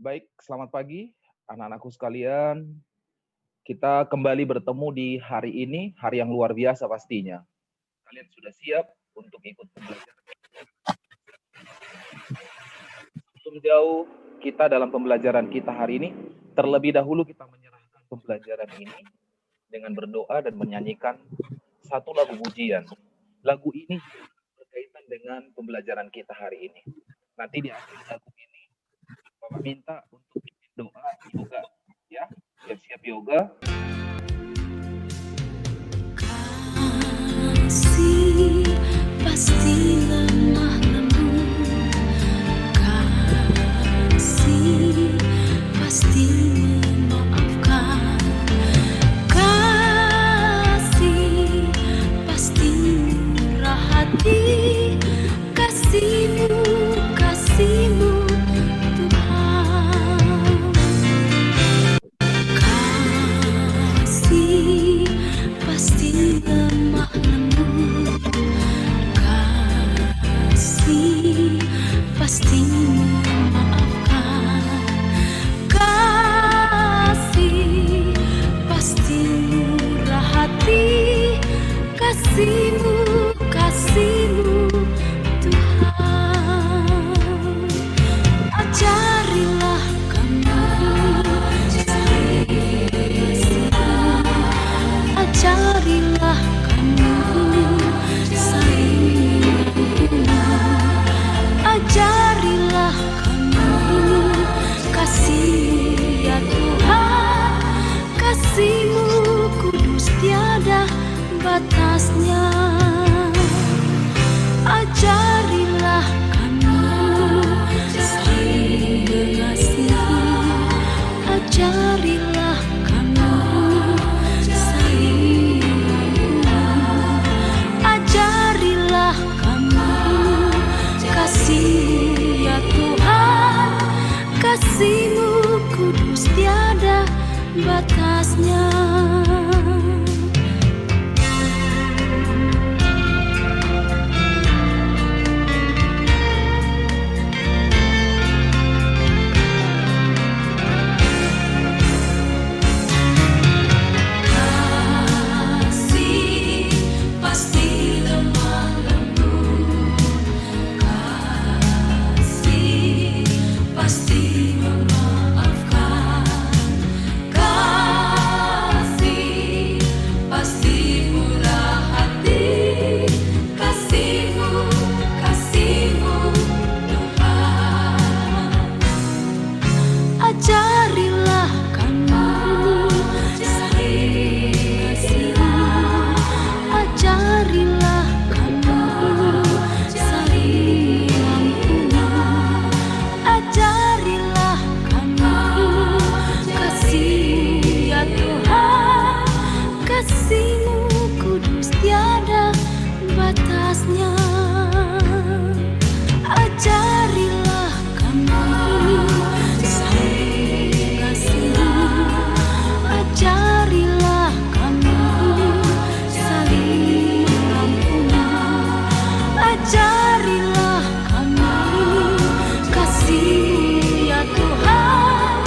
Baik, selamat pagi anak-anakku sekalian. Kita kembali bertemu di hari ini, hari yang luar biasa pastinya. Kalian sudah siap untuk ikut pembelajaran? Sebelum jauh kita dalam pembelajaran kita hari ini, terlebih dahulu kita menyerahkan pembelajaran ini dengan berdoa dan menyanyikan satu lagu pujian. Lagu ini berkaitan dengan pembelajaran kita hari ini. Nanti di akhir lagu ini, Bapak minta untuk bikin doa yoga. Ya, siap-siap yoga. Kasih pasti lemah lembut, kasih pasti memaafkan, kasih pasti murah hati, kasihmu, kasihmu Tuhan. Kasih pasti lemah lembut, kasih pasti memaafkan, kasih pasti murah hati, kasihmu, kasihmu Tuhan. Ajarilah kami ajarilah kami saling ajarilah kami kasih ya Tuhan, kasihmu kudus tiada batasnya. Ajarilah kami saling mengasihi, ajarilah kami saling ajarilah kami kasih ya Tuhan, kasihmu kudus tiada batasnya. Kasih pasti lemah lembut, kasih pasti memaafkan, kasih pasti murah hati, kasihmu, kasihmu Tuhan. Ajarilah kami saling kasih, ajarilah kami saling ampuni, ajarilah kami kasih ya Tuhan, kasihmu kudus tiada batasnya. Ajarilah kami saling kasih, ajarilah kami saling ampuni, ajarilah kami kasih ya Tuhan,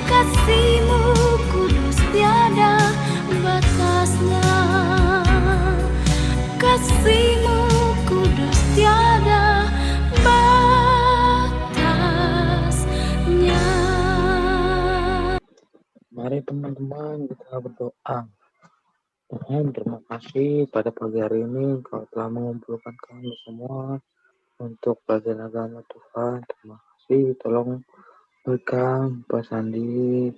kasihmu kudus tiada batasnya, kasihmu kudus tiada batasnya. Mari teman-teman kita berdoa. Tuhan, terima kasih pada pagi hari ini Kau telah mengumpulkan kami semua untuk belajar agama Tuhan. Terima kasih, tolong berikan Pak Sandi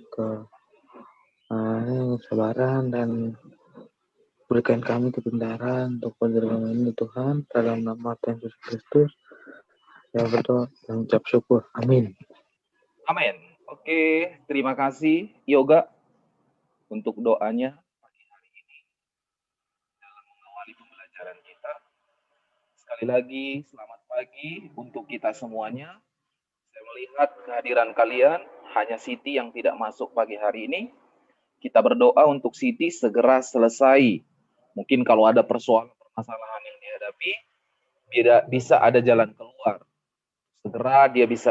kesabaran dan berikan kami kepintaran untuk belajar agama ini Tuhan. Dalam nama Tuhan Yesus Kristus, saya berdoa dan ucap syukur. Amin. Amin. Oke, terima kasih Yoga untuk doanya pagi hari ini dalam mengawali pembelajaran kita. Sekali lagi, selamat pagi untuk kita semuanya. Saya melihat kehadiran kalian, hanya Siti yang tidak masuk pagi hari ini. Kita berdoa untuk Siti segera selesai. Mungkin kalau ada permasalahan yang dihadapi, bisa ada jalan keluar. Segera dia bisa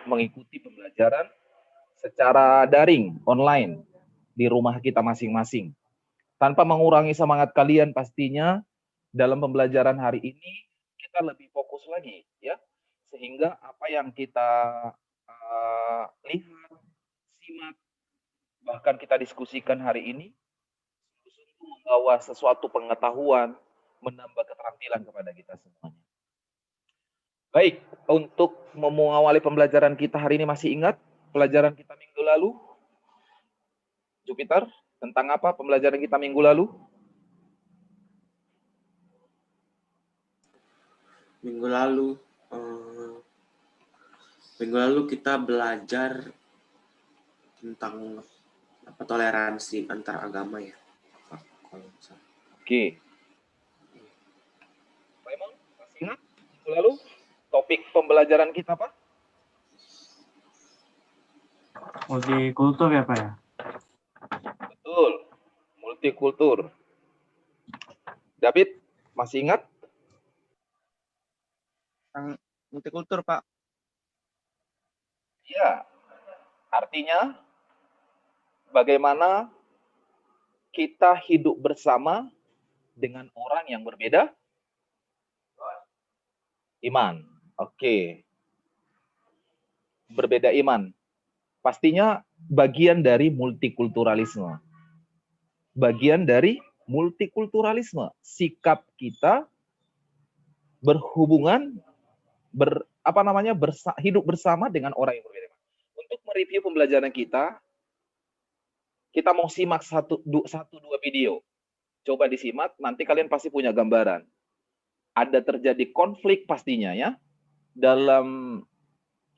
mengikuti pembelajaran secara daring, online, di rumah kita masing-masing. Tanpa mengurangi semangat kalian pastinya dalam pembelajaran hari ini kita lebih fokus lagi ya. Sehingga apa yang kita lihat, simak, bahkan kita diskusikan hari ini membawa sesuatu pengetahuan, menambah keterampilan kepada kita semuanya. Baik, untuk mengawali pembelajaran kita hari ini masih ingat pelajaran kita minggu lalu? Jupiter, tentang apa pembelajaran kita minggu lalu? Minggu lalu kita belajar tentang toleransi antar agama ya, Pak. Oke. Raymond, masih ingat minggu lalu topik pembelajaran kita apa? Multikultur ya Pak ya? Betul, multikultur. David, masih ingat? Multikultur, Pak. Ya, artinya bagaimana kita hidup bersama dengan orang yang berbeda iman. Oke. Berbeda iman. Pastinya bagian dari multikulturalisme. Bagian dari multikulturalisme. Sikap kita berhubungan hidup bersama dengan orang yang berbeda. Untuk mereview pembelajaran kita mau simak satu dua video. Coba disimak, nanti kalian pasti punya gambaran. Ada terjadi konflik pastinya ya dalam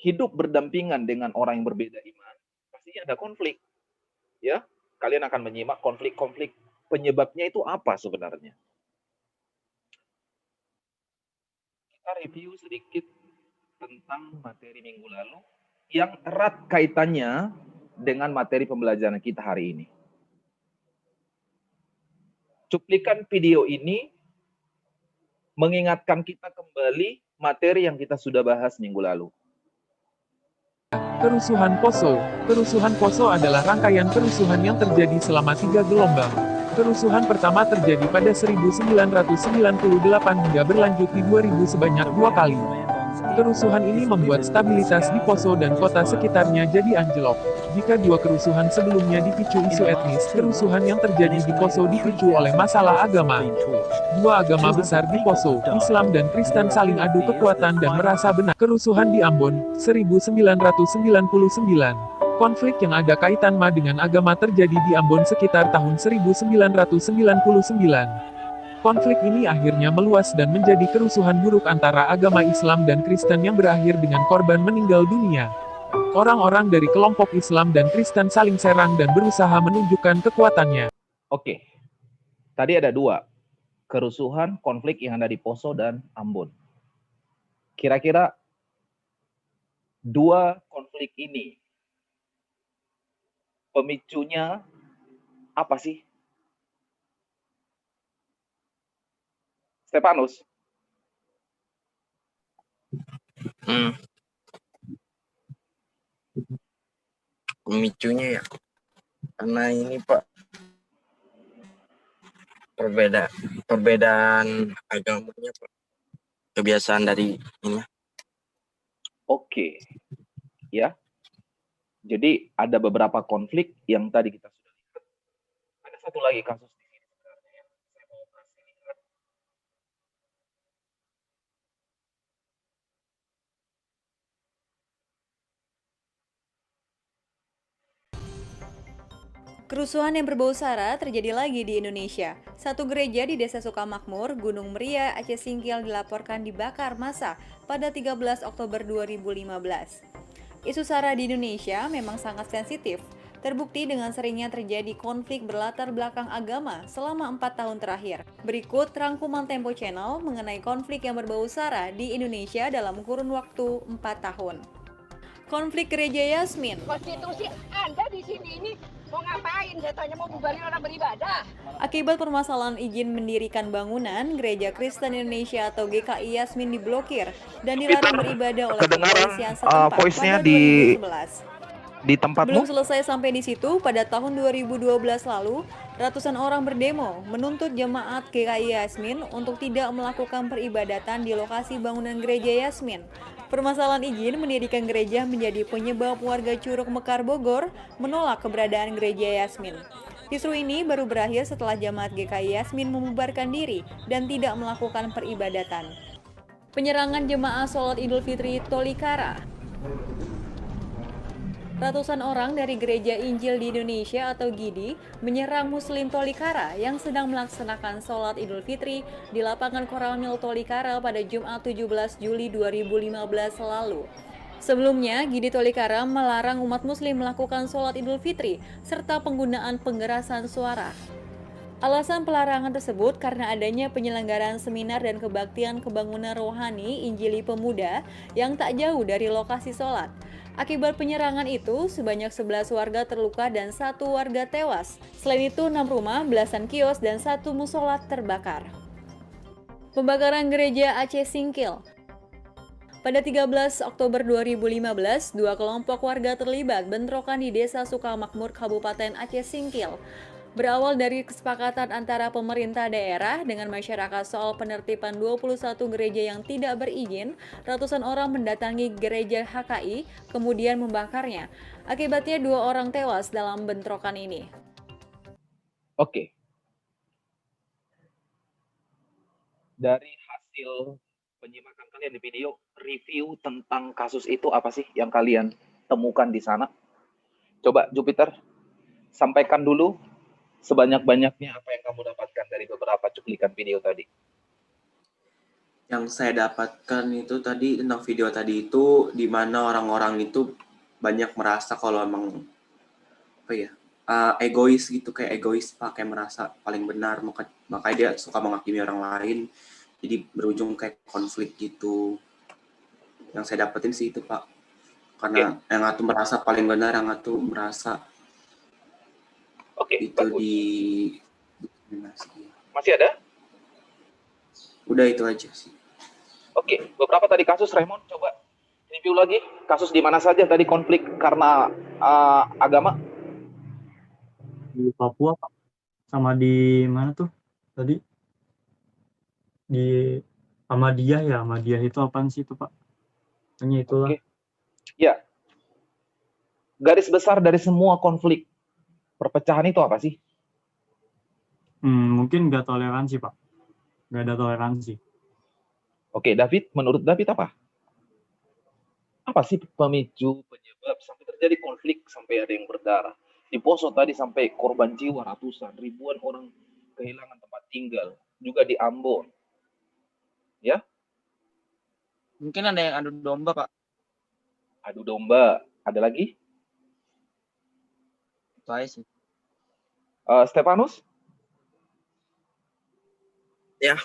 hidup berdampingan dengan orang yang berbeda iman. Pastinya ada konflik. Ya, kalian akan menyimak konflik-konflik, penyebabnya itu apa sebenarnya. Kita review sedikit tentang materi minggu lalu yang erat kaitannya dengan materi pembelajaran kita hari ini. Cuplikan video ini mengingatkan kita kembali materi yang kita sudah bahas minggu lalu. Kerusuhan Poso. Kerusuhan Poso adalah rangkaian kerusuhan yang terjadi selama 3 gelombang. Kerusuhan pertama terjadi pada 1998 hingga berlanjut di 2000 sebanyak 2 kali. Kerusuhan ini membuat stabilitas di Poso dan kota sekitarnya jadi anjlok. Jika 2 kerusuhan sebelumnya dipicu isu etnis, kerusuhan yang terjadi di Poso dipicu oleh masalah agama. 2 agama besar di Poso, Islam dan Kristen saling adu kekuatan dan merasa benar. Kerusuhan di Ambon, 1999. Konflik yang ada kaitan dengan agama terjadi di Ambon sekitar tahun 1999. Konflik ini akhirnya meluas dan menjadi kerusuhan buruk antara agama Islam dan Kristen yang berakhir dengan korban meninggal dunia. Orang-orang dari kelompok Islam dan Kristen saling serang dan berusaha menunjukkan kekuatannya. Oke, tadi ada 2 kerusuhan konflik yang ada di Poso dan Ambon. Kira-kira 2 konflik ini pemicunya apa sih? Stefanus? Pemicunya ya, karena ini Pak, perbedaan agamanya Pak, kebiasaan dari ini. Oke, ya. Jadi ada beberapa konflik yang tadi kita sudah lihat. Ada satu lagi kasus di sini sebenarnya yang saya mau kasih lihat. Kerusuhan yang berbau sara terjadi lagi di Indonesia. Satu gereja di Desa Sukamakmur, Gunung Meria, Aceh Singkil dilaporkan dibakar massa pada 13 Oktober 2015. Isu sara di Indonesia memang sangat sensitif, terbukti dengan seringnya terjadi konflik berlatar belakang agama selama 4 tahun terakhir. Berikut rangkuman Tempo Channel mengenai konflik yang berbau sara di Indonesia dalam kurun waktu 4 tahun. Konflik Gereja Yasmin. Konstitusi Anda di sini ini mau ngapain? Saya tanya mau bubarin orang beribadah. Akibat permasalahan izin mendirikan bangunan, Gereja Kristen Indonesia atau GKI Yasmin diblokir dan dilarang beribadah oleh kepolisian setempat pada 2011. di tempatmu? Belum selesai sampai di situ, pada tahun 2012 lalu, ratusan orang berdemo menuntut jemaat GKI Yasmin untuk tidak melakukan peribadatan di lokasi bangunan gereja Yasmin. Permasalahan izin mendirikan gereja menjadi penyebab warga Curug Mekar Bogor menolak keberadaan gereja Yasmin. Kisru ini baru berakhir setelah jemaat GKI Yasmin membubarkan diri dan tidak melakukan peribadatan. Penyerangan jemaah sholat Idul Fitri Tolikara. Ratusan orang dari Gereja Injil di Indonesia atau GIDI menyerang Muslim Tolikara yang sedang melaksanakan sholat Idul Fitri di lapangan Koramil Tolikara pada Jumat 17 Juli 2015 lalu. Sebelumnya, GIDI Tolikara melarang umat Muslim melakukan sholat Idul Fitri serta penggunaan penggerasan suara. Alasan pelarangan tersebut karena adanya penyelenggaraan seminar dan kebaktian kebangunan rohani Injili Pemuda yang tak jauh dari lokasi sholat. Akibat penyerangan itu, sebanyak 11 warga terluka dan 1 warga tewas. Selain itu, 6 rumah, belasan kios, dan 1 musola terbakar. Pembakaran gereja Aceh Singkil. Pada 13 Oktober 2015, 2 kelompok warga terlibat bentrokan di Desa Sukamakmur, Kabupaten Aceh Singkil. Berawal dari kesepakatan antara pemerintah daerah dengan masyarakat soal penertiban 21 gereja yang tidak berizin, ratusan orang mendatangi gereja HKI, kemudian membakarnya. Akibatnya 2 orang tewas dalam bentrokan ini. Oke. Dari hasil penyimakan kalian di video, review tentang kasus itu apa sih yang kalian temukan di sana? Coba Jupiter, sampaikan dulu sebanyak-banyaknya apa yang kamu dapatkan dari beberapa cuplikan video tadi. Yang saya dapatkan itu tadi tentang video tadi itu di mana orang-orang itu banyak merasa kalau emang egois gitu, kayak egois pakai merasa paling benar, makanya dia suka menghakimi orang lain, jadi berujung kayak konflik gitu. Yang saya dapetin sih itu Pak, karena yang satu merasa paling benar, yang satu merasa itu bagus. Diskriminasi. Masih ada? Udah itu aja sih. Oke, beberapa tadi kasus Raymond, coba review lagi kasus di mana saja tadi konflik karena agama? Di Papua Pak, sama di mana tuh tadi? Di Ahmadiyah ya, Ahmadiyah itu apaan sih itu Pak? Hanya itulah. Oke. Ya, garis besar dari semua konflik perpecahan itu apa sih? Mungkin nggak toleransi Pak, nggak ada toleransi. Oke, David, menurut David apa? Apa sih pemicu, penyebab sampai terjadi konflik, sampai ada yang berdarah? Di Poso tadi sampai korban jiwa ratusan, ribuan orang kehilangan tempat tinggal, juga di Ambon. Ya? Mungkin ada yang adu domba, Pak. Adu domba. Ada lagi? Itu aja sih. Stefanus? Ya.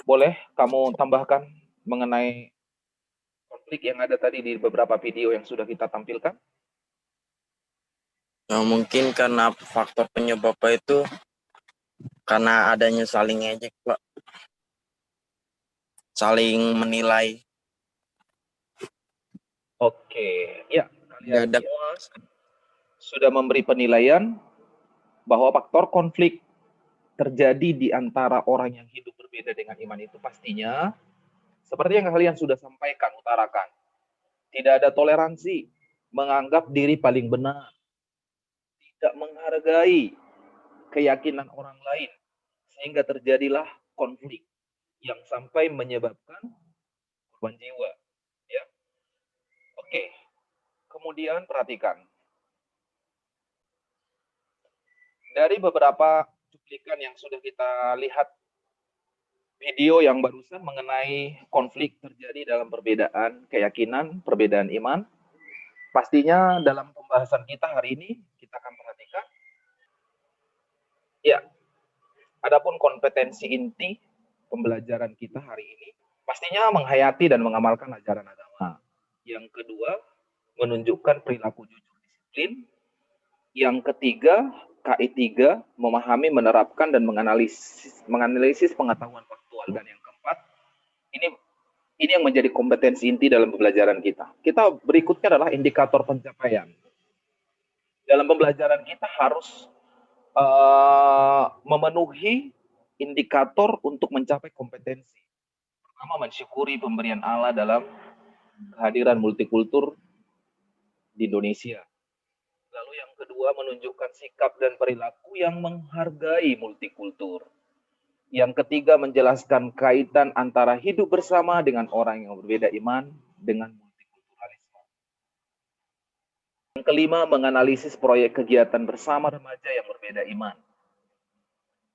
Boleh kamu tambahkan mengenai konflik yang ada tadi di beberapa video yang sudah kita tampilkan? Ya, mungkin karena faktor penyebabnya itu karena adanya saling ngejek, Pak. Saling menilai. Oke, ya. Kalian Ada. semua sudah memberi penilaian bahwa faktor konflik terjadi di antara orang yang hidup berbeda dengan iman itu pastinya seperti yang kalian sudah sampaikan, utarakan. Tidak ada toleransi, menganggap diri paling benar, tidak menghargai keyakinan orang lain, sehingga terjadilah konflik yang sampai menyebabkan korban jiwa. Ya. Oke, kemudian perhatikan. Dari beberapa cuplikan yang sudah kita lihat video yang barusan mengenai konflik terjadi dalam perbedaan keyakinan, perbedaan iman. Pastinya dalam pembahasan kita hari ini kita akan perhatikan. Ya, adapun kompetensi inti pembelajaran kita hari ini pastinya menghayati dan mengamalkan ajaran agama. Yang kedua, menunjukkan perilaku jujur disiplin. Yang ketiga, KI3, memahami, menerapkan, dan menganalisis pengetahuan faktual. Dan yang keempat, ini Ini yang menjadi kompetensi inti dalam pembelajaran kita. Kita berikutnya adalah indikator pencapaian. Dalam pembelajaran kita harus memenuhi indikator untuk mencapai kompetensi. Pertama, mensyukuri pemberian Allah dalam kehadiran multikultur di Indonesia. Lalu yang kedua, menunjukkan sikap dan perilaku yang menghargai multikultur. Yang ketiga, menjelaskan kaitan antara hidup bersama dengan orang yang berbeda iman dengan multikulturalisme. Yang kelima, menganalisis proyek kegiatan bersama remaja yang berbeda iman.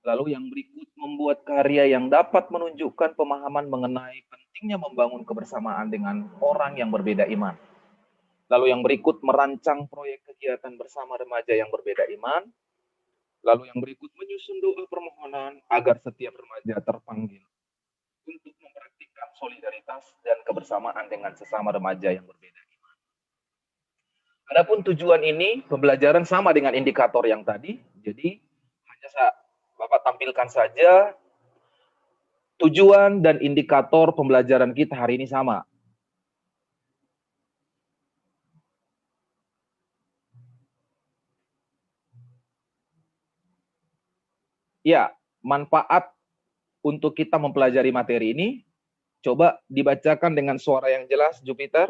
Lalu yang berikut, membuat karya yang dapat menunjukkan pemahaman mengenai pentingnya membangun kebersamaan dengan orang yang berbeda iman. Lalu yang berikut, merancang proyek kegiatan bersama remaja yang berbeda iman. Lalu yang berikut, menyusun doa permohonan agar setiap remaja terpanggil untuk mempraktikkan solidaritas dan kebersamaan dengan sesama remaja yang berbeda iman. Adapun tujuan ini, pembelajaran sama dengan indikator yang tadi, jadi hanya Bapak tampilkan saja tujuan dan indikator pembelajaran kita hari ini sama. Ya, manfaat untuk kita mempelajari materi ini, coba dibacakan dengan suara yang jelas, Jupiter,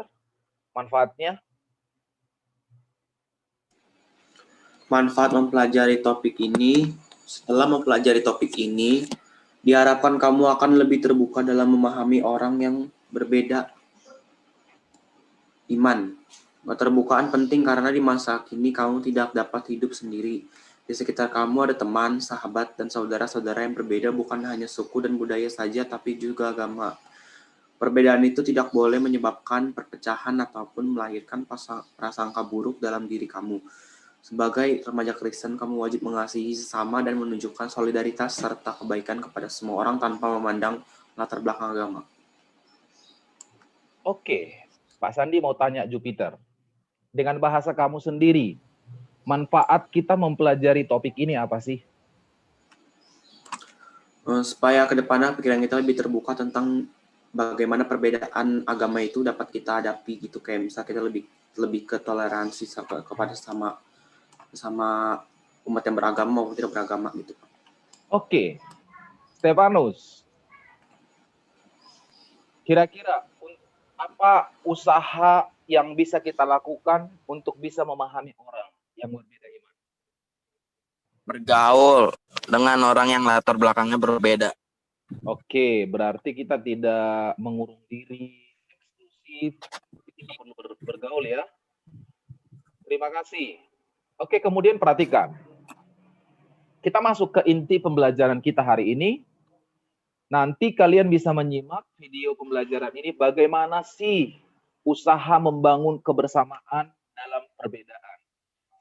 manfaatnya. Manfaat mempelajari topik ini, setelah mempelajari topik ini, diharapkan kamu akan lebih terbuka dalam memahami orang yang berbeda iman. Keterbukaan penting karena di masa kini kamu tidak dapat hidup sendiri. Di sekitar kamu ada teman, sahabat, dan saudara-saudara yang berbeda bukan hanya suku dan budaya saja, tapi juga agama. Perbedaan itu tidak boleh menyebabkan perpecahan ataupun melahirkan prasangka buruk dalam diri kamu. Sebagai remaja Kristen, kamu wajib mengasihi sesama dan menunjukkan solidaritas serta kebaikan kepada semua orang tanpa memandang latar belakang agama. Oke, Pak Sandi mau tanya Jupiter. Dengan bahasa kamu sendiri, manfaat kita mempelajari topik ini apa sih? Supaya ke depannya pikiran kita lebih terbuka tentang bagaimana perbedaan agama itu dapat kita hadapi gitu, kayak misalnya kita lebih ke toleransi kepada sama umat yang beragama maupun tidak beragama gitu. Oke, Stefanus, kira-kira apa usaha yang bisa kita lakukan untuk bisa memahami orang yang berbeda iman? Bergaul dengan orang yang latar belakangnya berbeda. Oke, berarti kita tidak mengurung diri, eksklusif, kita perlu bergaul ya. Terima kasih. Oke, kemudian perhatikan. Kita masuk ke inti pembelajaran kita hari ini. Nanti kalian bisa menyimak video pembelajaran ini bagaimana sih usaha membangun kebersamaan dalam perbedaan.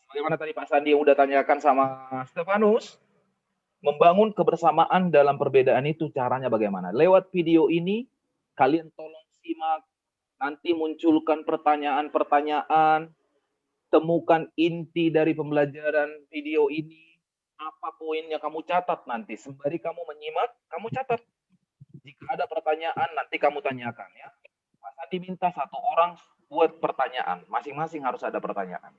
Bagaimana tadi Pak Sandi yang udah tanyakan sama Stefanus, membangun kebersamaan dalam perbedaan itu caranya bagaimana? Lewat video ini, kalian tolong simak, nanti munculkan pertanyaan-pertanyaan, temukan inti dari pembelajaran video ini, apa poinnya kamu catat nanti. Sembari kamu menyimak, kamu catat. Jika ada pertanyaan, nanti kamu tanyakan ya. Pak Sandi minta satu orang buat pertanyaan, masing-masing harus ada pertanyaan.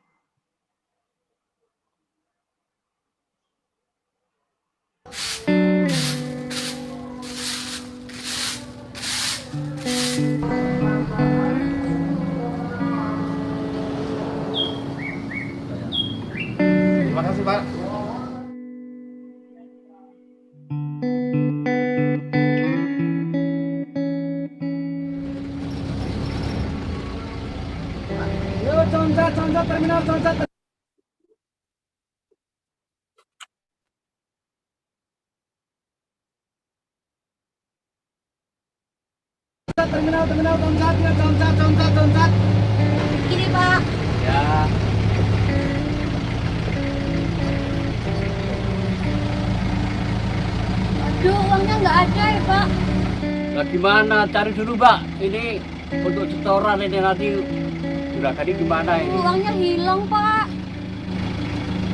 Terima kasih, Pak. terminal. Terminal, Tomcat. Gini Pak. Ya. Aduh, uangnya nggak ada ya Pak. Nah, gimana? Cari dulu Pak. Ini untuk setoran ini nanti juragan gimana ini? Uangnya hilang Pak.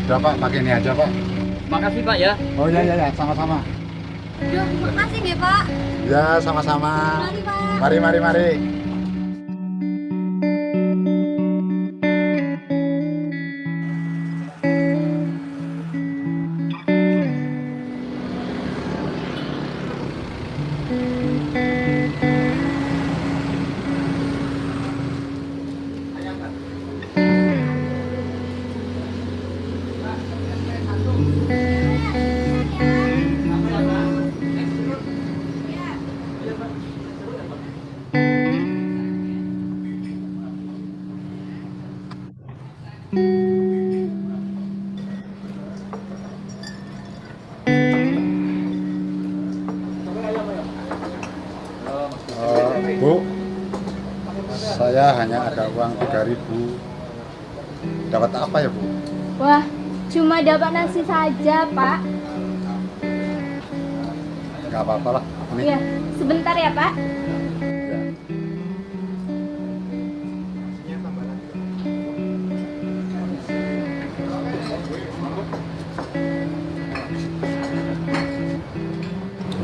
Udah Pak, pakai ini aja Pak. Makasih Pak ya. Oh ya, sama-sama. Aduh, makasih ya Pak. Ya, sama-sama. Mari Pak. Mari. Bu, saya hanya ada uang 3.000. Dapat apa ya, Bu? Wah, cuma dapat nasi saja Pak. Nggak apa-apa lah. Ini. Iya, sebentar ya Pak.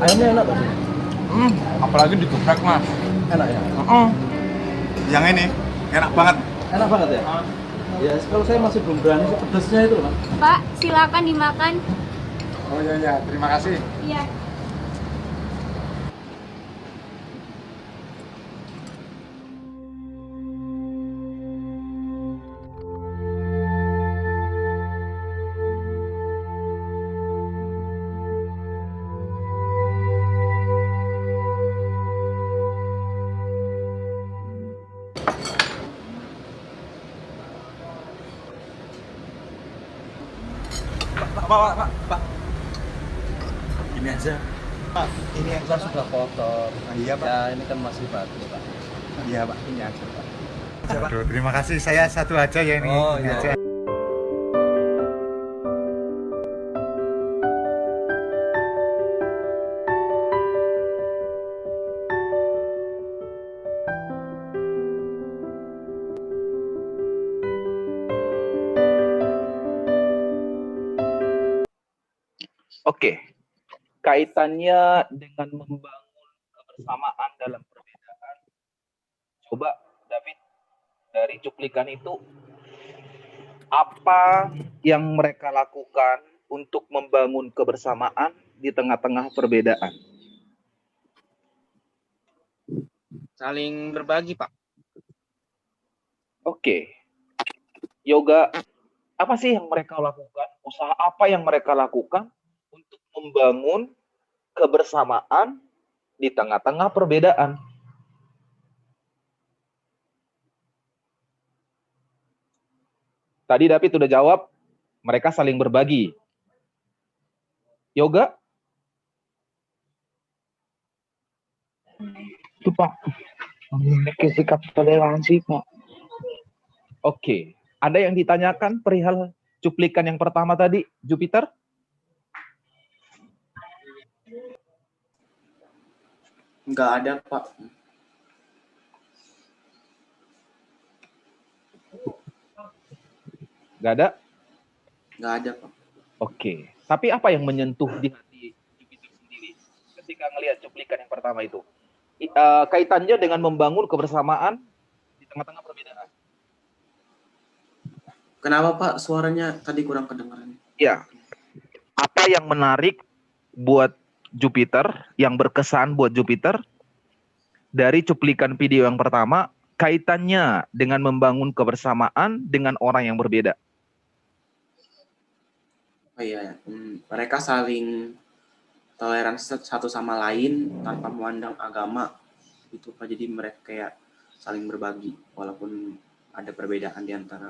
Ayamnya enak Pak. Apalagi digeprek, Mas. Enak ya? Yang ini enak banget. Enak banget ya? Ya, kalau saya masih belum berani pedasnya itu, Pak. Pak, silakan dimakan. Oh iya, terima kasih. Iya. Pak. Ini aja. Pak, ini yang sudah kotor. Iya, Pak. Ya, ini kan masih bagus, Pak. Iya, Pak. Ini aja, Pak. Aduh, terima kasih. Saya satu aja ya ini. Oh, Ini iya. aja. Oke, kaitannya dengan membangun kebersamaan dalam perbedaan. Coba David, dari cuplikan itu, apa yang mereka lakukan untuk membangun kebersamaan di tengah-tengah perbedaan? Saling berbagi, Pak. Oke, Yoga, apa sih yang mereka lakukan? Usaha apa yang mereka lakukan untuk membangun kebersamaan di tengah-tengah perbedaan? Tadi David sudah jawab, mereka saling berbagi. Yoga? Itu Pak, memiliki sikap toleransi Pak. Oke, ada yang ditanyakan perihal cuplikan yang pertama tadi, Jupiter? Nggak ada, Pak. Nggak ada? Nggak ada, Pak. Oke, tapi apa yang menyentuh di hati Jupiter sendiri ketika ngelihat cuplikan yang pertama itu? Kaitannya dengan membangun kebersamaan di tengah-tengah perbedaan. Kenapa, Pak? Suaranya tadi kurang kedengaran. Ya, apa yang menarik buat Jupiter, yang berkesan buat Jupiter dari cuplikan video yang pertama, kaitannya dengan membangun kebersamaan dengan orang yang berbeda? Oh iya, mereka saling toleran satu sama lain tanpa memandang agama itu, Pak. Jadi mereka kayak saling berbagi walaupun ada perbedaan di antara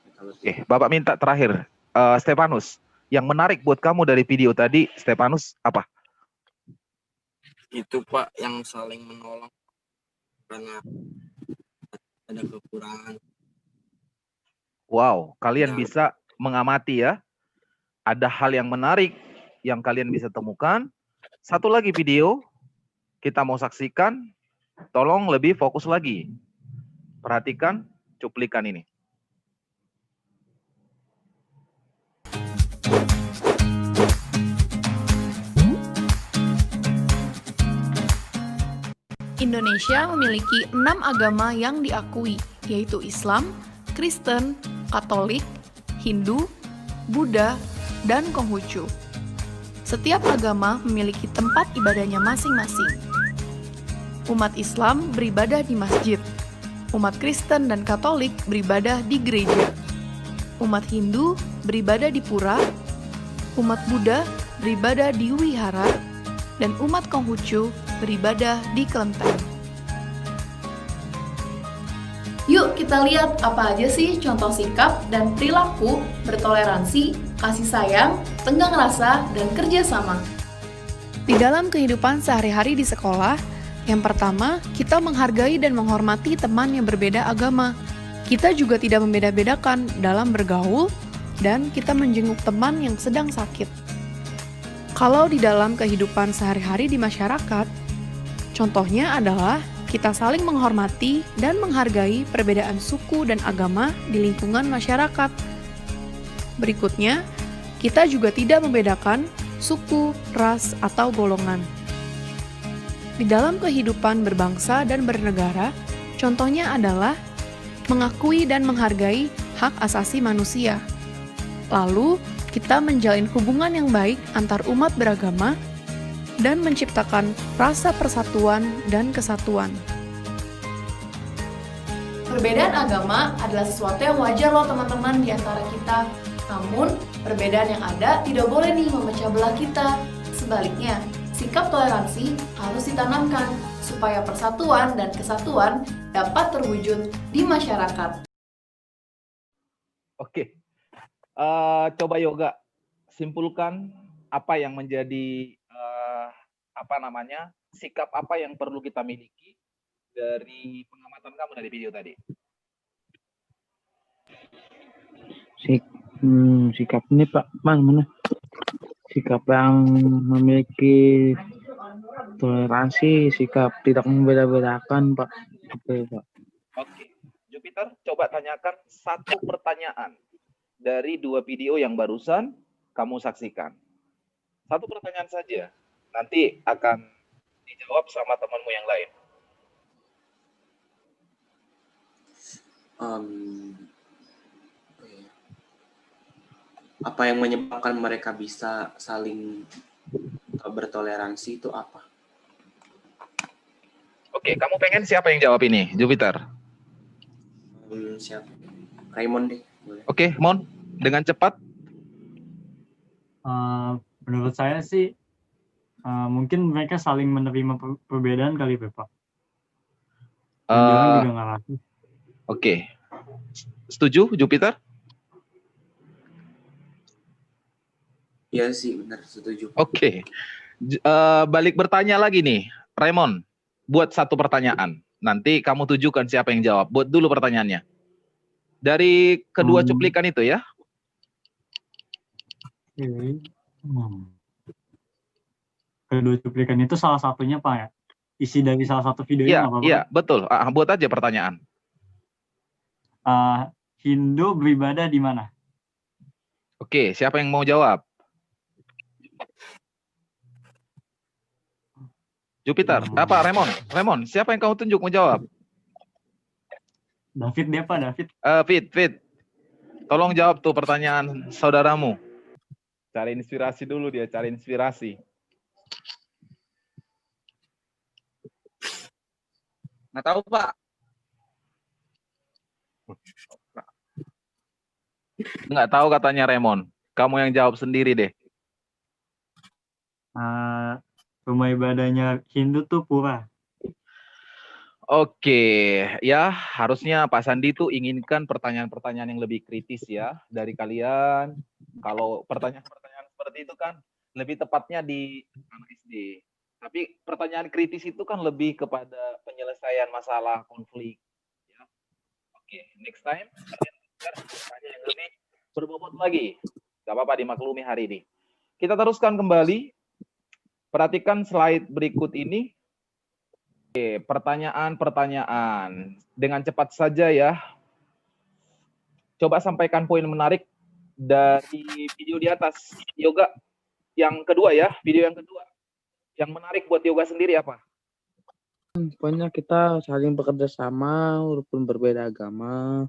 mereka. Oke, Bapak minta terakhir, Stefanus, yang menarik buat kamu dari video tadi, Stefanus, apa? Itu, Pak, yang saling menolong karena ada kekurangan. Wow, kalian bisa mengamati ya. Ada hal yang menarik yang kalian bisa temukan. Satu lagi video, kita mau saksikan. Tolong lebih fokus lagi. Perhatikan cuplikan ini. Indonesia memiliki 6 agama yang diakui, yaitu Islam, Kristen, Katolik, Hindu, Buddha, dan Konghucu. Setiap agama memiliki tempat ibadahnya masing-masing. Umat Islam beribadah di masjid, umat Kristen dan Katolik beribadah di gereja, umat Hindu beribadah di pura, umat Buddha beribadah di wihara, dan umat Konghucu beribadah di kelenteng. Yuk kita lihat apa aja sih contoh sikap dan perilaku bertoleransi, kasih sayang, tenggang rasa, dan kerjasama. Di dalam kehidupan sehari-hari di sekolah, yang pertama, kita menghargai dan menghormati teman yang berbeda agama. Kita juga tidak membeda-bedakan dalam bergaul, dan kita menjenguk teman yang sedang sakit. Kalau di dalam kehidupan sehari-hari di masyarakat, contohnya adalah kita saling menghormati dan menghargai perbedaan suku dan agama di lingkungan masyarakat. Berikutnya, kita juga tidak membedakan suku, ras, atau golongan. Di dalam kehidupan berbangsa dan bernegara, contohnya adalah mengakui dan menghargai hak asasi manusia. Lalu, kita menjalin hubungan yang baik antar umat beragama dan menciptakan rasa persatuan dan kesatuan. Perbedaan agama adalah sesuatu yang wajar loh teman-teman di antara kita. Namun, perbedaan yang ada tidak boleh nih memecah belah kita. Sebaliknya, sikap toleransi harus ditanamkan supaya persatuan dan kesatuan dapat terwujud di masyarakat. Oke. Coba Yoga simpulkan apa yang menjadi sikap apa yang perlu kita miliki dari pengamatan kamu dari video tadi. Sikap ini Pak, mana? Sikap yang memiliki toleransi, sikap tidak membeda-bedakan Pak. Oke Pak. Oke. Jupiter, coba tanyakan satu pertanyaan dari 2 video yang barusan kamu saksikan. Satu pertanyaan saja, nanti akan dijawab sama temanmu yang lain. Apa yang menyebabkan mereka bisa saling bertoleransi itu apa? Oke, kamu pengen siapa yang jawab ini, Jupiter? Siapa? Raymond deh. Boleh. Oke, Mon, dengan cepat. Menurut saya sih mungkin mereka saling menerima perbedaan kali Pak. Dia kan juga nggak ragu. Oke, setuju Jupiter? Iya sih, benar, setuju. Oke. Balik bertanya lagi nih, Raymond, buat satu pertanyaan. Nanti kamu tujukan siapa yang jawab. Buat dulu pertanyaannya. Dari kedua cuplikan itu ya. Kedua cuplikan itu salah satunya Pak ya? Isi dari salah satu videonya apa Pak? Iya, betul. Buat aja pertanyaan. Hindu beribadah di mana? Oke, siapa yang mau jawab? Jupiter, Raymond, siapa yang kamu tunjuk mau jawab? David dia Pak, David. Fit. Tolong jawab tuh pertanyaan saudaramu. Cari inspirasi dulu dia, cari inspirasi. Nggak tahu Pak. Nggak tahu katanya Raymond. Kamu yang jawab sendiri deh. Rumah ibadahnya Hindu tuh pura. Oke, ya harusnya Pak Sandi tuh inginkan pertanyaan-pertanyaan yang lebih kritis ya dari kalian. Kalau pertanyaan-pertanyaan seperti itu kan lebih tepatnya di anak SD. Tapi pertanyaan kritis itu kan lebih kepada penyelesaian masalah konflik. Ya. Oke, next time kalian bertanya yang lebih berbobot lagi. Gak apa-apa dimaklumi hari ini. Kita teruskan kembali. Perhatikan slide berikut ini. Oke, pertanyaan-pertanyaan. Dengan cepat saja ya. Coba sampaikan poin menarik dari video di atas. Yoga yang kedua ya, video yang kedua. Yang menarik buat Yoga sendiri apa? Pokoknya kita saling bekerja sama walaupun berbeda agama.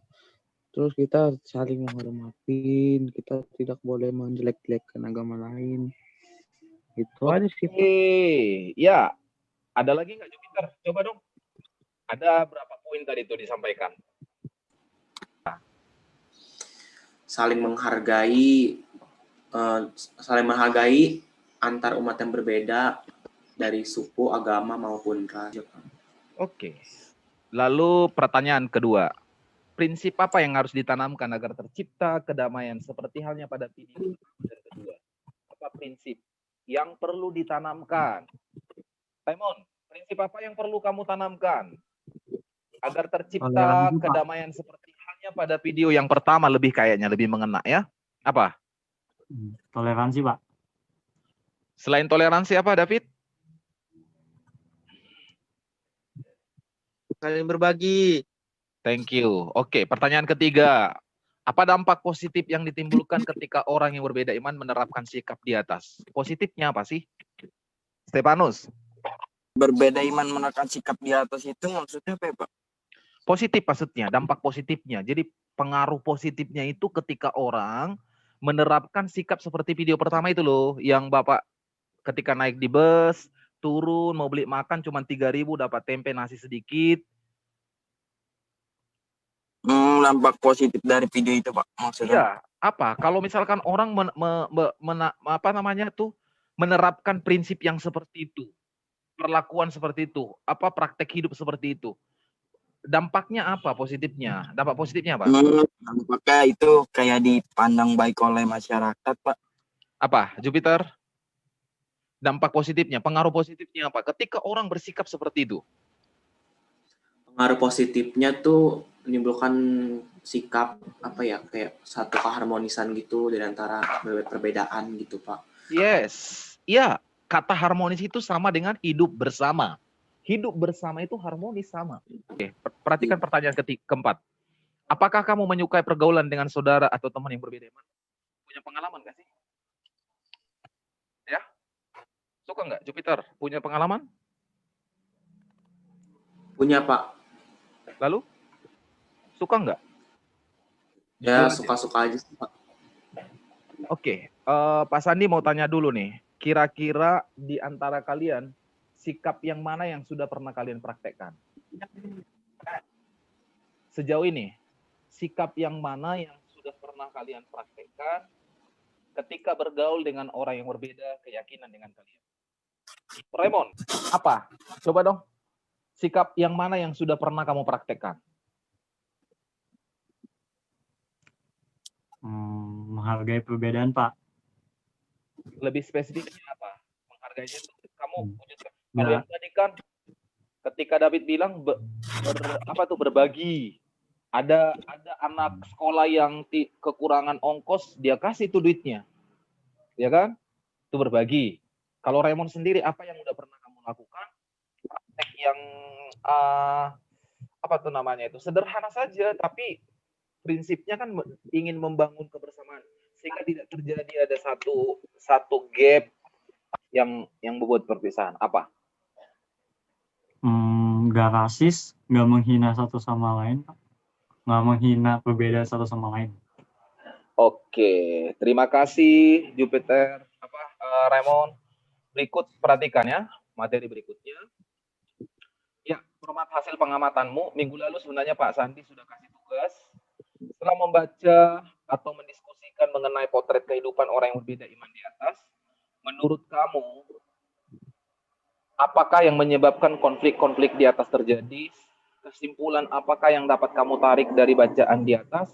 Terus kita saling menghormatin, kita tidak boleh menjelek-jelekkan agama lain. Itu aja sih, Pak. Ya, ada lagi nggak Jupiter? Coba dong. Ada berapa poin tadi itu disampaikan? Saling menghargai antar umat yang berbeda dari suku, agama maupun ras. Oke. Lalu pertanyaan kedua. Prinsip apa yang harus ditanamkan agar tercipta kedamaian seperti halnya pada video dan kedua? Apa prinsip yang perlu ditanamkan? Raymond, prinsip apa yang perlu kamu tanamkan agar tercipta kedamaian seperti halnya pada video yang pertama, lebih kayaknya lebih mengena ya? Apa? Toleransi, Pak. Selain toleransi apa, David? Saling berbagi. Thank you. Oke, pertanyaan ketiga. Apa dampak positif yang ditimbulkan ketika orang yang berbeda iman menerapkan sikap di atas? Positifnya apa sih? Stefanus? Berbeda iman menerapkan sikap di atas itu maksudnya apa ya, Pak? Positif maksudnya, dampak positifnya. Jadi pengaruh positifnya itu ketika orang menerapkan sikap seperti video pertama itu loh, yang Bapak ketika naik di bus, turun, mau beli makan cuma 3.000 dapat tempe nasi sedikit. Dampak positif dari video itu, Pak, maksudnya. Iya, apa? Kalau misalkan orang menerapkan prinsip yang seperti itu, perlakuan seperti itu, apa praktek hidup seperti itu, dampaknya apa positifnya? Dampak positifnya apa? Dampaknya itu kayak dipandang baik oleh masyarakat, Pak. Apa, Jupiter? Dampak positifnya, pengaruh positifnya apa? Ketika orang bersikap seperti itu. Pengaruh positifnya tuh menimbulkan sikap apa ya, kayak satu keharmonisan gitu di antara perbedaan gitu, Pak. Yes, iya. Kata harmonis itu sama dengan hidup bersama. Hidup bersama itu harmonis sama. Oke, perhatikan pertanyaan keempat. Apakah kamu menyukai pergaulan dengan saudara atau teman yang berbeda iman? Punya pengalaman nggak sih? Ya? Suka nggak Jupiter? Punya pengalaman? Punya, Pak. Lalu? Suka nggak? Ya, suka-suka aja sih, Pak. Oke, Pak Sandi mau tanya dulu nih. Kira-kira di antara kalian, sikap yang mana yang sudah pernah kalian praktekkan? Sejauh ini, sikap yang mana yang sudah pernah kalian praktekkan ketika bergaul dengan orang yang berbeda keyakinan dengan kalian? Raymond, apa? Coba dong. Sikap yang mana yang sudah pernah kamu praktekkan? Menghargai perbedaan, Pak. Lebih spesifiknya apa? Menghargai itu kamu wujudkan. Kalau yang tadi kan ketika David bilang berbagi. Ada anak sekolah yang kekurangan ongkos, dia kasih tuh duitnya. Ya kan? Itu berbagi. Kalau Raymond sendiri, apa yang udah pernah kamu lakukan? Praktek yang sederhana saja, tapi prinsipnya kan ingin membangun kebersamaan sehingga tidak terjadi ada satu gap yang membuat perpisahan. Apa? Nggak rasis, nggak menghina satu sama lain, Pak. Nggak menghina perbedaan satu sama lain. Oke, terima kasih Jupiter, Raymond. Berikut perhatikan ya, materi berikutnya. Ya, format hasil pengamatanmu. Minggu lalu sebenarnya Pak Sandi sudah kasih tugas. Setelah membaca atau mendiskusikan mengenai potret kehidupan orang yang berbeda iman di atas, menurut kamu, apakah yang menyebabkan konflik-konflik di atas terjadi? Kesimpulan apakah yang dapat kamu tarik dari bacaan di atas?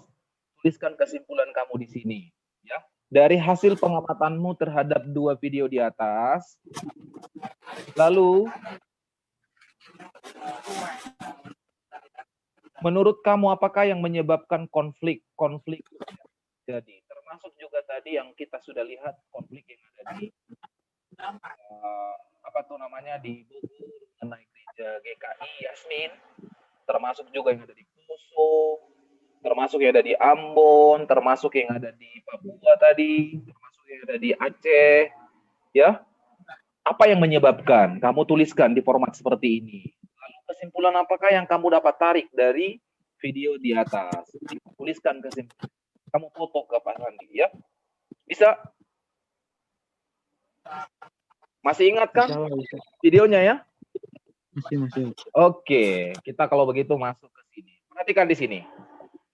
Tuliskan kesimpulan kamu di sini. Ya. Dari hasil pengamatanmu terhadap 2 video di atas, lalu menurut kamu apakah yang menyebabkan konflik jadi? Termasuk juga tadi yang kita sudah lihat konflik yang ada di di Bogor mengenai gereja GKI Yasmin, termasuk juga yang ada di Poso, termasuk yang ada di Ambon, termasuk yang ada di Papua tadi, termasuk yang ada di Aceh, ya. Apa yang menyebabkan? Kamu tuliskan di format seperti ini. Lalu kesimpulan apakah yang kamu dapat tarik dari video di atas? Tuliskan kesimpulan. Kamu foto ke Pak Sandi ya. Bisa? Masih ingat kan Bisa lah, bisa. videonya ya? Masih. Oke, kita kalau begitu masuk ke sini. Perhatikan di sini.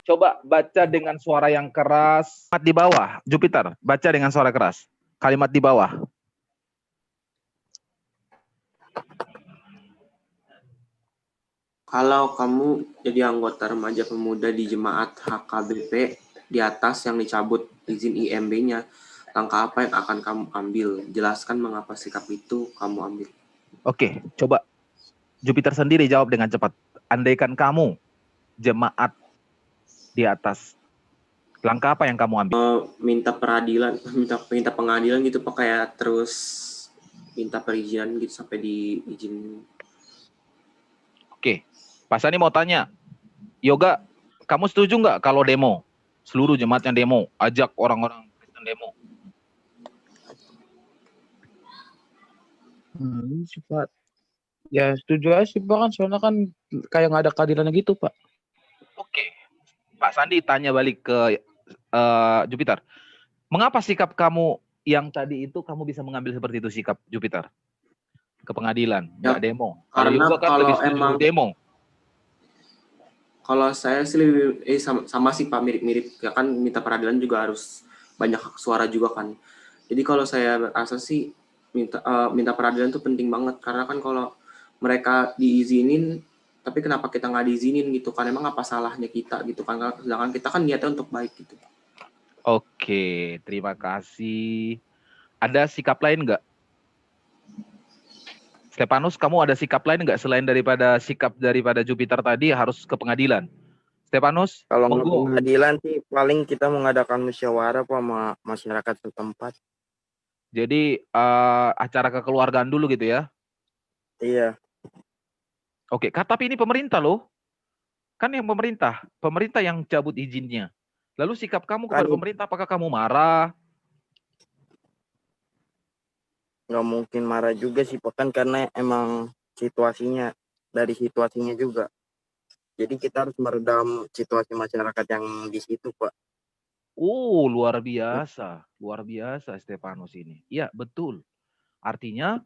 Coba baca dengan suara yang keras. Kalimat di bawah, Jupiter, baca dengan suara keras. Kalimat di bawah. Kalau kamu jadi anggota remaja pemuda di jemaat HKBP di atas yang dicabut izin IMB-nya, langkah apa yang akan kamu ambil? Jelaskan mengapa sikap itu kamu ambil. Oke, coba Jupiter sendiri jawab dengan cepat. Andaikan kamu jemaat di atas, langkah apa yang kamu ambil? Minta peradilan, minta pengadilan gitu Pak, kayak terus minta perizinan gitu sampai diizin. Oke, Pak Sani mau tanya, Yoga, kamu setuju nggak kalau demo? Seluruh jemaat yang demo, ajak orang-orang Kristen demo. Sih, Pak. Ya setuju aja sih Pak, kan soalnya kan kayak nggak ada keadilan gitu Pak. Oke, Pak Sandi tanya balik ke Jupiter. Mengapa sikap kamu yang tadi itu kamu bisa mengambil seperti itu sikap Jupiter? Ke pengadilan, nggak demo. Karena Yoga kan kalau lebih setuju emang demo. Kalau saya sih lebih sama sih Pak, mirip-mirip. Ya kan minta peradilan juga harus banyak hak suara juga kan. Jadi kalau saya rasa sih minta peradilan itu penting banget, karena kan kalau mereka diizinin tapi kenapa kita nggak diizinin gitu kan, emang apa salahnya kita gitu kan, sedangkan kita kan niatnya untuk baik gitu. Oke, terima kasih. Ada sikap lain nggak? Stefanus, kamu ada sikap lain nggak selain daripada Jupiter tadi harus ke pengadilan? Stefanus, Kalau nggak monggo. pengadilan sih paling kita mengadakan musyawarah Pak sama masyarakat setempat. Jadi acara kekeluargaan dulu gitu ya? Iya. Oke, tapi ini pemerintah loh. Kan yang pemerintah yang cabut izinnya. Lalu sikap kamu kepada pemerintah, apakah kamu marah? Nggak mungkin marah juga sih Pak, kan karena emang dari situasinya juga. Jadi kita harus meredam situasi masyarakat yang di situ Pak. Luar biasa Stefanus ini. Iya, betul. Artinya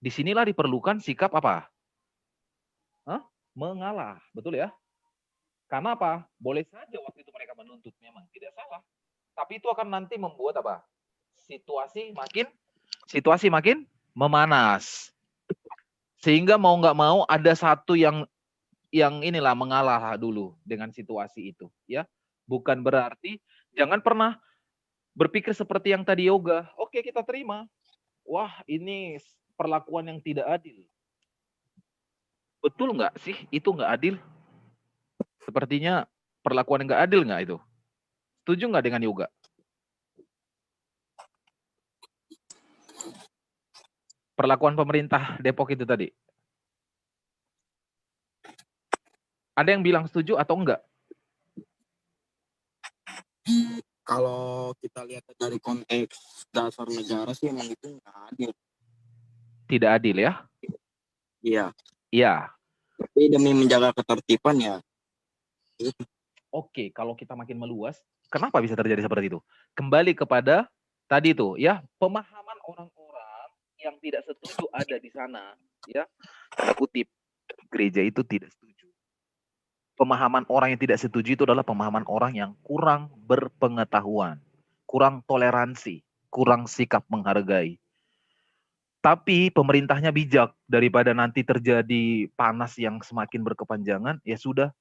disinilah diperlukan sikap apa? Mengalah, betul ya? Karena apa? Boleh saja waktu itu mereka menuntut, memang tidak salah. Tapi itu akan nanti membuat apa? Situasi makin memanas. Sehingga mau nggak mau ada satu yang inilah mengalah dulu dengan situasi itu, ya. Bukan berarti jangan pernah berpikir seperti yang tadi Yoga. Oke, kita terima. Wah, ini perlakuan yang tidak adil. Betul nggak sih? Itu nggak adil? Sepertinya perlakuan yang nggak adil nggak itu? Setuju nggak dengan Yoga? Perlakuan pemerintah Depok itu tadi. Ada yang bilang setuju atau enggak? Kalau kita lihat dari konteks dasar negara sih emang itu nggak adil. Tidak adil ya? Iya. Iya. Tapi demi menjaga ketertiban ya. Oke, kalau kita makin meluas, kenapa bisa terjadi seperti itu? Kembali kepada tadi itu, ya, pemahaman orang-orang yang tidak setuju ada di sana, ya. Tanda kutip, gereja itu tidak setuju. Pemahaman orang yang tidak setuju itu adalah pemahaman orang yang kurang berpengetahuan, kurang toleransi, kurang sikap menghargai. Tapi pemerintahnya bijak, daripada nanti terjadi panas yang semakin berkepanjangan, ya sudah,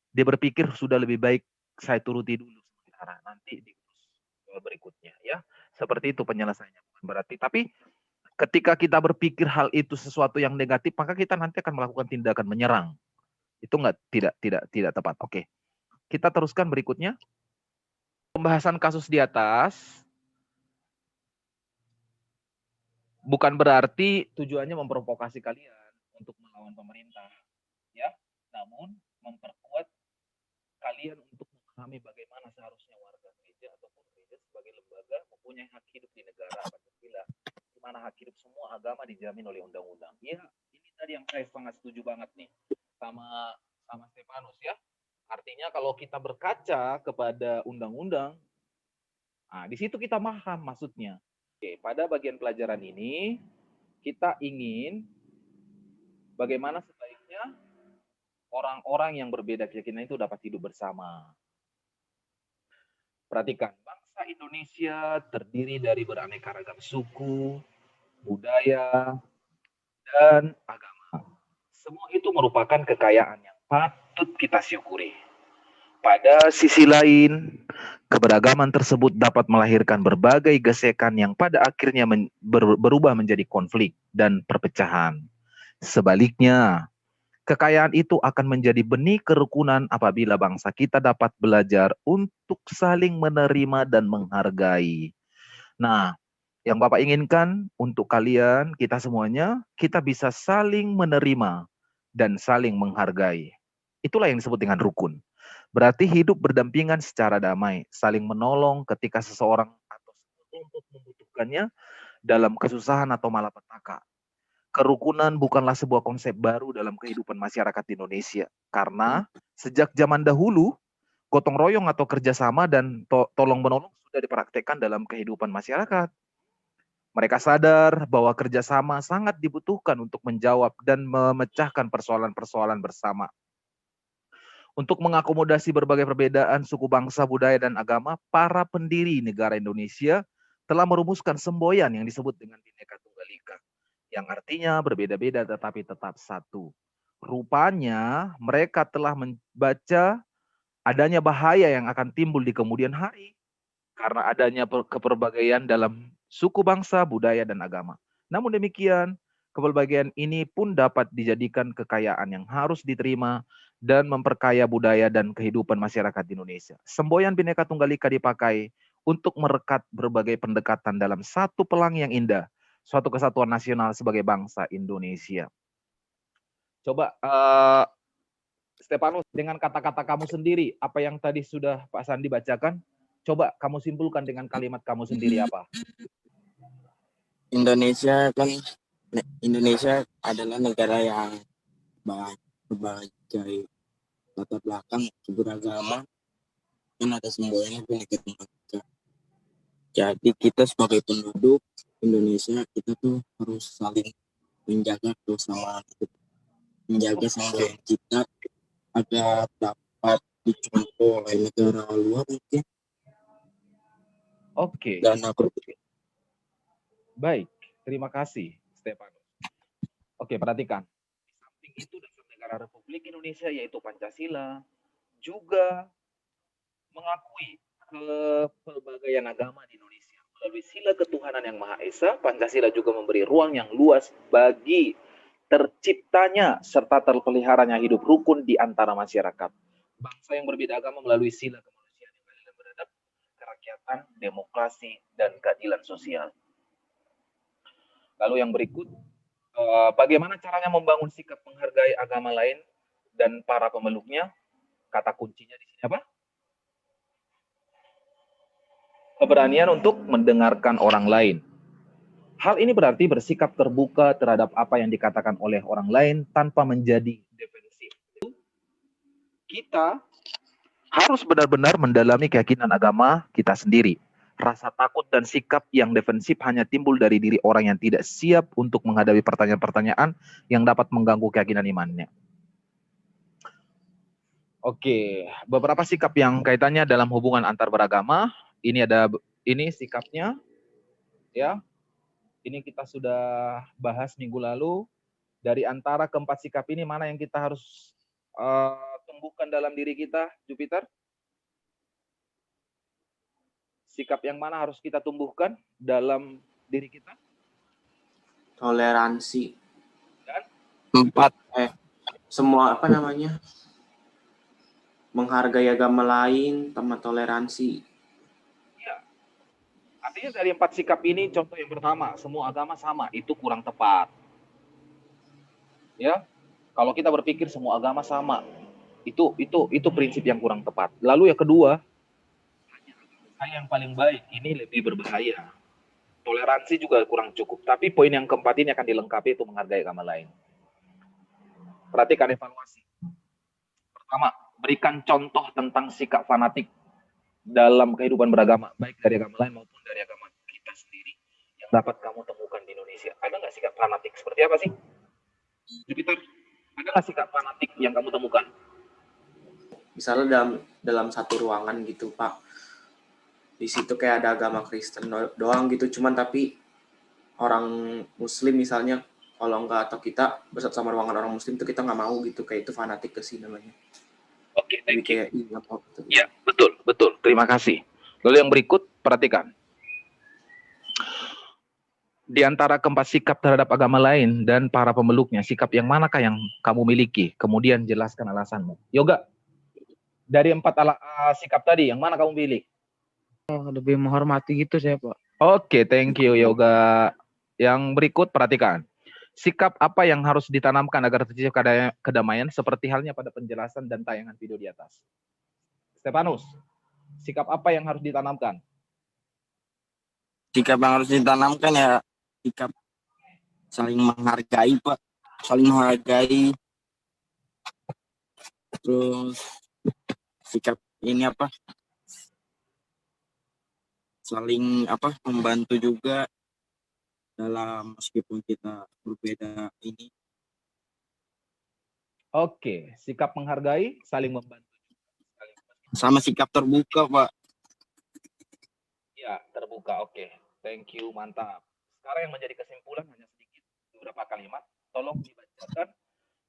dia berpikir sudah lebih baik saya turuti dulu sementara, nanti diurus berikutnya, ya. Seperti itu penyelesaiannya, bukan berarti. Tapi ketika kita berpikir hal itu sesuatu yang negatif, maka kita nanti akan melakukan tindakan menyerang. Itu tidak tepat. Oke. Kita teruskan berikutnya. Pembahasan kasus di atas bukan berarti tujuannya memprovokasi kalian untuk melawan pemerintah, ya. Namun memperkuat kalian untuk memahami bagaimana seharusnya warga gereja ataupun gereja sebagai lembaga mempunyai hak hidup di negara Pancasila, di mana hak hidup semua agama dijamin oleh undang-undang. Ya, ini tadi yang saya sangat setuju banget nih. sama Stefanus ya. Artinya kalau kita berkaca kepada undang-undang, nah di situ kita paham maksudnya. Oke, pada bagian pelajaran ini kita ingin bagaimana sebaiknya orang-orang yang berbeda keyakinan itu dapat hidup bersama. Perhatikan, bangsa Indonesia terdiri dari beraneka ragam suku, budaya, dan agama. Semua itu merupakan kekayaan yang patut kita syukuri. Pada sisi lain, keberagaman tersebut dapat melahirkan berbagai gesekan yang pada akhirnya berubah menjadi konflik dan perpecahan. Sebaliknya, kekayaan itu akan menjadi benih kerukunan apabila bangsa kita dapat belajar untuk saling menerima dan menghargai. Nah, yang Bapak inginkan untuk kalian, kita semuanya, kita bisa saling menerima dan saling menghargai. Itulah yang disebut dengan rukun. Berarti hidup berdampingan secara damai, saling menolong ketika seseorang atau sekelompok membutuhkannya dalam kesusahan atau malapetaka. Kerukunan bukanlah sebuah konsep baru dalam kehidupan masyarakat Indonesia. Karena sejak zaman dahulu, gotong royong atau kerjasama dan tolong-menolong sudah dipraktekkan dalam kehidupan masyarakat. Mereka sadar bahwa kerjasama sangat dibutuhkan untuk menjawab dan memecahkan persoalan-persoalan bersama. Untuk mengakomodasi berbagai perbedaan suku bangsa, budaya, dan agama, para pendiri negara Indonesia telah merumuskan semboyan yang disebut dengan Bhinneka Tunggal Ika, yang artinya berbeda-beda tetapi tetap satu. Rupanya mereka telah membaca adanya bahaya yang akan timbul di kemudian hari karena adanya keperbedaan dalam suku bangsa, budaya, dan agama. Namun demikian, keperbedaan ini pun dapat dijadikan kekayaan yang harus diterima dan memperkaya budaya dan kehidupan masyarakat Indonesia. Semboyan Bhinneka Tunggal Ika dipakai untuk merekat berbagai pendekatan dalam satu pelangi yang indah, suatu kesatuan nasional sebagai bangsa Indonesia. Coba, Stefanus, dengan kata-kata kamu sendiri, apa yang tadi sudah Pak Sandi bacakan, coba kamu simpulkan dengan kalimat kamu sendiri apa? Indonesia adalah negara yang berbagai latar belakang beragama dan ada semboyannya Bhinneka Tunggal Ika. Jadi kita sebagai penduduk Indonesia kita tuh harus saling menjaga kebersamaan itu, menjaga semboyan kita agar dapat dicontoh oleh negara luar mungkin. Oke. Dan aku Baik, terima kasih Stefanus. Oke, perhatikan. Di samping itu dasar negara Republik Indonesia yaitu Pancasila juga mengakui kepelbagaian agama di Indonesia. Melalui sila ketuhanan yang Maha Esa, Pancasila juga memberi ruang yang luas bagi terciptanya serta terpeliharanya hidup rukun di antara masyarakat. Bangsa yang berbeda agama melalui sila kemanusiaan yang adil dan beradab, kerakyatan, demokrasi, dan keadilan sosial. Lalu yang berikut, bagaimana caranya membangun sikap menghargai agama lain dan para pemeluknya? Kata kuncinya di sini apa? Keberanian untuk mendengarkan orang lain. Hal ini berarti bersikap terbuka terhadap apa yang dikatakan oleh orang lain tanpa menjadi defensif. Kita harus benar-benar mendalami keyakinan agama kita sendiri. Rasa takut dan sikap yang defensif hanya timbul dari diri orang yang tidak siap untuk menghadapi pertanyaan-pertanyaan yang dapat mengganggu keyakinan imannya. Oke, beberapa sikap yang kaitannya dalam hubungan antar beragama. Ini sikapnya, ya. Ini kita sudah bahas minggu lalu. Dari antara keempat sikap ini, mana yang kita harus tumbuhkan dalam diri kita, Jupiter? Sikap yang mana harus kita tumbuhkan dalam diri kita? Toleransi. Dan? Semua apa namanya? Menghargai agama lain, sama toleransi. Ya. Artinya dari 4 sikap ini, contoh yang pertama, semua agama sama, itu kurang tepat. Ya, kalau kita berpikir semua agama sama, itu prinsip yang kurang tepat. Lalu yang kedua, yang paling baik, ini lebih berbahaya. Toleransi juga kurang cukup. Tapi poin yang keempat ini akan dilengkapi itu menghargai agama lain. Perhatikan evaluasi. Pertama, berikan contoh tentang sikap fanatik dalam kehidupan beragama, baik dari agama lain maupun dari agama kita sendiri yang dapat kamu temukan di Indonesia. Ada nggak sikap fanatik? Seperti apa sih? Jupiter, ada nggak sikap fanatik yang kamu temukan? Misalnya dalam satu ruangan gitu Pak, di situ kayak ada agama Kristen doang gitu, cuman tapi orang Muslim misalnya kalau nggak, atau kita bersatu sama ruangan orang Muslim itu kita nggak mau gitu, kayak itu fanatik ke sih namanya. Oke, Jadi kayak nggak mau gitu. Ya, betul, betul. Terima kasih. Lalu yang berikut, perhatikan. Di antara keempat sikap terhadap agama lain dan para pemeluknya, sikap yang manakah yang kamu miliki? Kemudian jelaskan alasanmu. Yoga, dari sikap tadi, yang mana kamu pilih? Lebih menghormati gitu saya, Pak. Oke, thank you Yoga. Yang berikut, perhatikan. Sikap apa yang harus ditanamkan agar tercipta kedamaian seperti halnya pada penjelasan dan tayangan video di atas? Stefanus, sikap apa yang harus ditanamkan? Sikap yang harus ditanamkan ya sikap saling menghargai, Pak. Saling menghargai. Terus sikap ini apa? Saling membantu juga dalam meskipun kita berbeda ini. Oke, sikap menghargai, saling membantu. Sama sikap terbuka, Pak. Ya, terbuka. Oke, thank you, mantap. Sekarang yang menjadi kesimpulan hanya sedikit, beberapa kalimat. Tolong dibacakan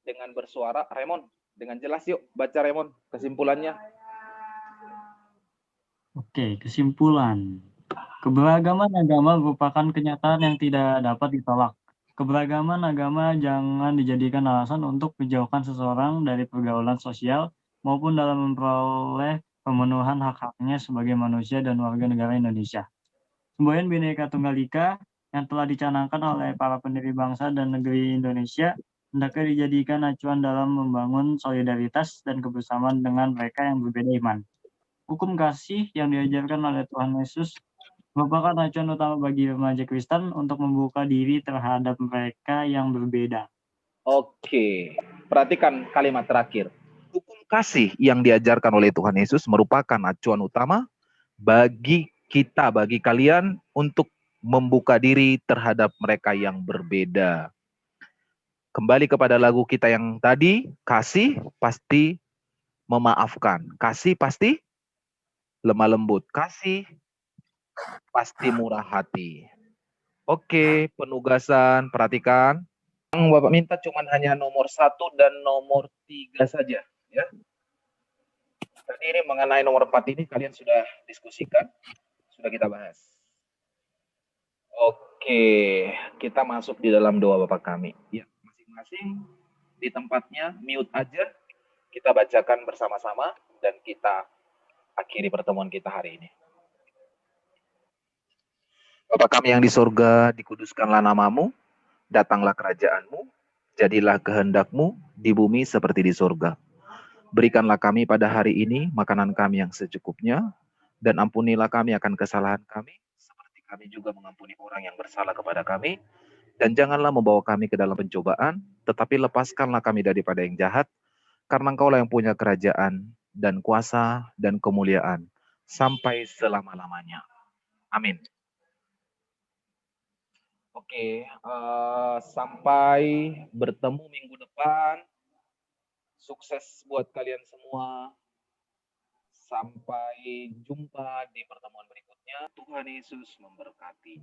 dengan bersuara. Raymond, dengan jelas yuk, baca Raymond kesimpulannya. Oke, kesimpulan. Keberagaman agama merupakan kenyataan yang tidak dapat ditolak. Keberagaman agama jangan dijadikan alasan untuk menjauhkan seseorang dari pergaulan sosial maupun dalam memperoleh pemenuhan hak-haknya sebagai manusia dan warga negara Indonesia. Semboyan Bhinneka Tunggal Ika yang telah dicanangkan oleh para pendiri bangsa dan negeri Indonesia hendaknya dijadikan acuan dalam membangun solidaritas dan kebersamaan dengan mereka yang berbeda iman. Hukum kasih yang diajarkan oleh Tuhan Yesus merupakan acuan utama bagi remaja Kristen untuk membuka diri terhadap mereka yang berbeda. Oke, perhatikan kalimat terakhir. Hukum kasih yang diajarkan oleh Tuhan Yesus merupakan acuan utama bagi kita, bagi kalian untuk membuka diri terhadap mereka yang berbeda. Kembali kepada lagu kita yang tadi, kasih pasti memaafkan. Kasih pasti lemah lembut. Kasih pasti murah hati. Oke, penugasan, perhatikan. Yang Bapak minta cuma hanya nomor 1 dan nomor 3 saja. Ya. Tadi ini mengenai nomor 4 ini kalian sudah diskusikan, sudah kita bahas. Oke, kita masuk di dalam doa Bapak kami. Ya, masing-masing di tempatnya, mute aja. Kita bacakan bersama-sama dan kita akhiri pertemuan kita hari ini. Bapa kami yang di sorga, dikuduskanlah namamu, datanglah kerajaanmu, jadilah kehendakmu di bumi seperti di sorga. Berikanlah kami pada hari ini makanan kami yang secukupnya, dan ampunilah kami akan kesalahan kami, seperti kami juga mengampuni orang yang bersalah kepada kami, dan janganlah membawa kami ke dalam pencobaan, tetapi lepaskanlah kami daripada yang jahat, karena Engkaulah yang punya kerajaan, dan kuasa, dan kemuliaan, sampai selama-lamanya. Amin. Oke, sampai bertemu minggu depan. Sukses buat kalian semua. Sampai jumpa di pertemuan berikutnya. Tuhan Yesus memberkati.